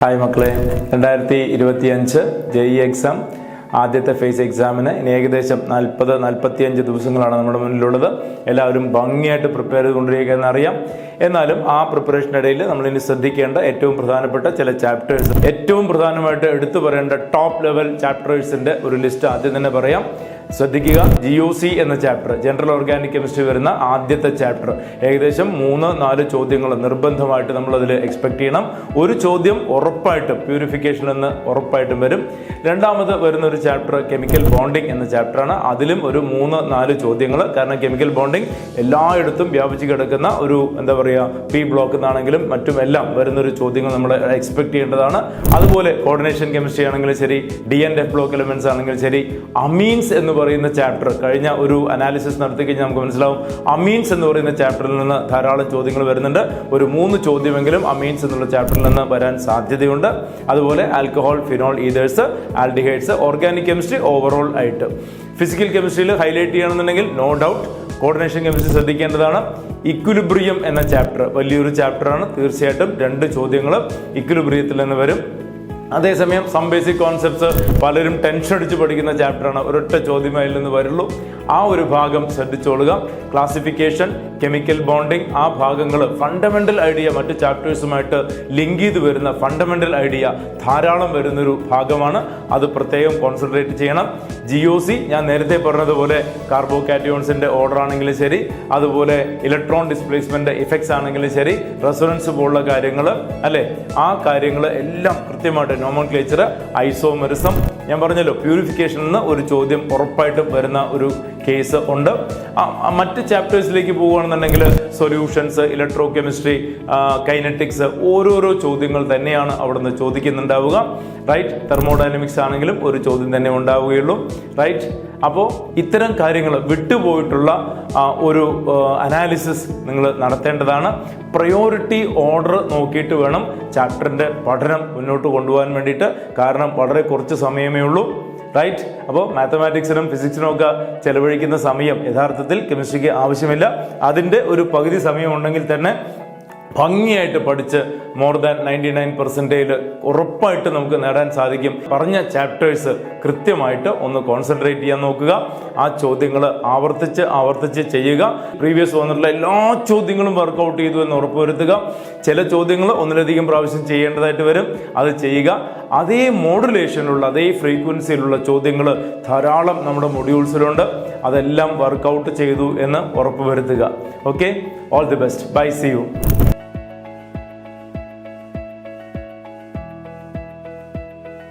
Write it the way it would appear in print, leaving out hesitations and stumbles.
Hi മക്കളെ, 2025 JEE exam ആദ്യത്തെ face എക്സാമിന് ഇനി ഏകദേശം 40-45 ദിവസങ്ങളാണ് നമ്മുടെ മുന്നിലുള്ളത്. എല്ലാവരും ഭംഗിയായിട്ട് പ്രിപ്പയർ ചെയ്തുകൊണ്ടിരിക്കുക എന്നറിയാം. എന്നാലും ആ പ്രിപ്പറേഷനിടയിൽ നമ്മളിനി ശ്രദ്ധിക്കേണ്ട ഏറ്റവും പ്രധാനപ്പെട്ട ചില ചാപ്റ്റേഴ്സ്, ഏറ്റവും പ്രധാനമായിട്ട് എടുത്തു പറയേണ്ട ടോപ്പ് ലെവൽ ചാപ്റ്റേഴ്സിൻ്റെ ഒരു ലിസ്റ്റ് ആദ്യം തന്നെ പറയാം. ശ്രദ്ധിക്കുക. GOC എന്ന ചാപ്റ്റർ, ജനറൽ ഓർഗാനിക് കെമിസ്ട്രി വരുന്ന ആദ്യത്തെ ചാപ്റ്റർ, ഏകദേശം 3-4 ചോദ്യങ്ങൾ നിർബന്ധമായിട്ട് നമ്മളതിൽ എക്സ്പെക്ട് ചെയ്യണം. ഒരു ചോദ്യം ഉറപ്പായിട്ടും പ്യൂരിഫിക്കേഷൻ എന്ന് ഉറപ്പായിട്ടും വരും. രണ്ടാമത് വരുന്ന ഒരു ചാപ്റ്റർ കെമിക്കൽ ബോണ്ടിങ് എന്ന ചാപ്റ്ററാണ്. അതിലും ഒരു 3-4 ചോദ്യങ്ങൾ. കാരണം കെമിക്കൽ ബോണ്ടിങ് എല്ലായിടത്തും വ്യാപിച്ച് കിടക്കുന്ന ഒരു P ബ്ലോക്ക് എന്നാണെങ്കിലും മറ്റുമെല്ലാം വരുന്നൊരു ചോദ്യങ്ങൾ നമ്മൾ എക്സ്പെക്ട് ചെയ്യേണ്ടതാണ്. അതുപോലെ കോർഡിനേഷൻ കെമിസ്ട്രി ആണെങ്കിലും ശരി, DNF ബ്ലോക്ക് എലിമെന്റ്സ് ആണെങ്കിലും ശരി, അമീൻസ് എന്ന് പറയുന്ന ചാപ്റ്റർ കഴിഞ്ഞ ഒരു അനാലിസിസ് നടത്തി കഴിഞ്ഞാൽ നമുക്ക് മനസ്സിലാവും. അമീൻസ് എന്ന് പറയുന്ന ചാപ്റ്ററിൽ നിന്ന് ധാരാളം ചോദ്യങ്ങൾ വരുന്നുണ്ട്. ഒരു 3 ചോദ്യമെങ്കിലും അമീൻസ് എന്നുള്ള ചാപ്റ്ററിൽ നിന്ന് വരാൻ സാധ്യതയുണ്ട്. അതുപോലെ alcohol, phenol ethers, aldehydes, organic chemistry overall ആയിട്ട്. ഫിസിക്കൽ കെമിസ്ട്രിയിൽ ഹൈലൈറ്റ് ചെയ്യണമെന്നുണ്ടെങ്കിൽ നോ ഡൗട്ട് കോർഡിനേഷൻ കെമിസ്ട്രി ശ്രദ്ധിക്കേണ്ടതാണ്. ഇക്വിലിബ്രിയം എന്ന ചാപ്റ്റർ വലിയൊരു ചാപ്റ്ററാണ്. തീർച്ചയായിട്ടും 2 ചോദ്യങ്ങൾ ഇക്വിലിബ്രിയത്തിൽ നിന്ന് വരും. അതേസമയം സം ബേസിക് കോൺസെപ്റ്റ്സ് പലരും ടെൻഷൻ അടിച്ച് പഠിക്കുന്ന ചാപ്റ്ററാണ്. ഒരൊറ്റ ചോദ്യമേ അതിൽ നിന്ന് വരുള്ളൂ. ആ ഒരു ഭാഗം ശ്രദ്ധിച്ചോളുക. ക്ലാസിഫിക്കേഷൻ, കെമിക്കൽ ബോണ്ടിങ്, ആ ഭാഗങ്ങൾ ഫണ്ടമെന്റൽ ഐഡിയ മറ്റ് ചാപ്റ്റേഴ്സുമായിട്ട് ലിങ്ക് ചെയ്ത് വരുന്ന ഫണ്ടമെന്റൽ ഐഡിയ ധാരാളം വരുന്നൊരു ഭാഗമാണ്. അത് പ്രത്യേകം കോൺസെൻട്രേറ്റ് ചെയ്യണം. GOC ഞാൻ നേരത്തെ പറഞ്ഞതുപോലെ കാർബോകാറ്റയോൺസിന്റെ ഓർഡർ ആണെങ്കിലും ശരി, അതുപോലെ ഇലക്ട്രോൺ ഡിസ്പ്ലേസ്മെന്റ് ഇഫക്ട്സ് ആണെങ്കിലും ശരി, റെസൊണൻസ് പോലുള്ള കാര്യങ്ങൾ അല്ലേ, ആ കാര്യങ്ങൾ എല്ലാം കൃത്യമായിട്ട് നോമൻക്ലേച്ചർ, ഐസോമെറിസം, ഞാൻ പറഞ്ഞല്ലോ പ്യൂരിഫിക്കേഷനിൽ നിന്ന് ഒരു ചോദ്യം ഉറപ്പായിട്ടും വരുന്ന ഒരു കേസ് ഉണ്ട്. മറ്റ് ചാപ്റ്റേഴ്സിലേക്ക് പോവുകയാണെന്നുണ്ടെങ്കിൽ സൊല്യൂഷൻസ്, ഇലക്ട്രോ കെമിസ്ട്രി, കൈനറ്റിക്സ്, ഓരോരോ ചോദ്യങ്ങൾ തന്നെയാണ് അവിടുന്ന് ചോദിക്കുന്നുണ്ടാവുക. റൈറ്റ്. തെർമോഡൈനമിക്സ് ആണെങ്കിലും ഒരു ചോദ്യം തന്നെ ഉണ്ടാവുകയുള്ളൂ. റൈറ്റ്. അപ്പോൾ ഇത്തരം കാര്യങ്ങൾ വിട്ടുപോയിട്ടുള്ള ഒരു അനാലിസിസ് നിങ്ങൾ നടത്തേണ്ടതാണ്. പ്രയോറിറ്റി ഓർഡർ നോക്കിയിട്ട് വേണം ചാപ്റ്ററിൻ്റെ പഠനം മുന്നോട്ട് കൊണ്ടുപോകാൻ വേണ്ടിയിട്ട്. കാരണം വളരെ കുറച്ച് സമയമേ ഉള്ളൂ. റൈറ്റ്. അപ്പോൾ മാത്തമാറ്റിക്സിനും ഫിസിക്സിനും ഒക്കെ ചെലവഴിക്കുന്ന സമയം യഥാർത്ഥത്തിൽ കെമിസ്ട്രിക്ക് ആവശ്യമില്ല. അതിൻ്റെ ഒരു പകുതി സമയം ഉണ്ടെങ്കിൽ തന്നെ ഭംഗിയായിട്ട് പഠിച്ച് മോർ ദാൻ 99% ഉറപ്പായിട്ട് നമുക്ക് നേടാൻ സാധിക്കും. പറഞ്ഞ ചാപ്റ്റേഴ്സ് കൃത്യമായിട്ട് ഒന്ന് കോൺസെൻട്രേറ്റ് ചെയ്യാൻ നോക്കുക. ആ ചോദ്യങ്ങൾ ആവർത്തിച്ച് ചെയ്യുക. പ്രീവിയസ് വന്നിട്ടുള്ള എല്ലാ ചോദ്യങ്ങളും വർക്കൗട്ട് ചെയ്തു എന്ന് ഉറപ്പുവരുത്തുക. ചില ചോദ്യങ്ങൾ ഒന്നിലധികം പ്രാവശ്യം ചെയ്യേണ്ടതായിട്ട് വരും. അത് ചെയ്യുക. അതേ മോഡുലേഷനിലുള്ള, അതേ ഫ്രീക്വൻസിയിലുള്ള ചോദ്യങ്ങൾ ധാരാളം നമ്മുടെ മൊഡ്യൂൾസിലുണ്ട്. അതെല്ലാം വർക്കൗട്ട് ചെയ്തു എന്ന് ഉറപ്പുവരുത്തുക. Okay, all the best. Bye, see U.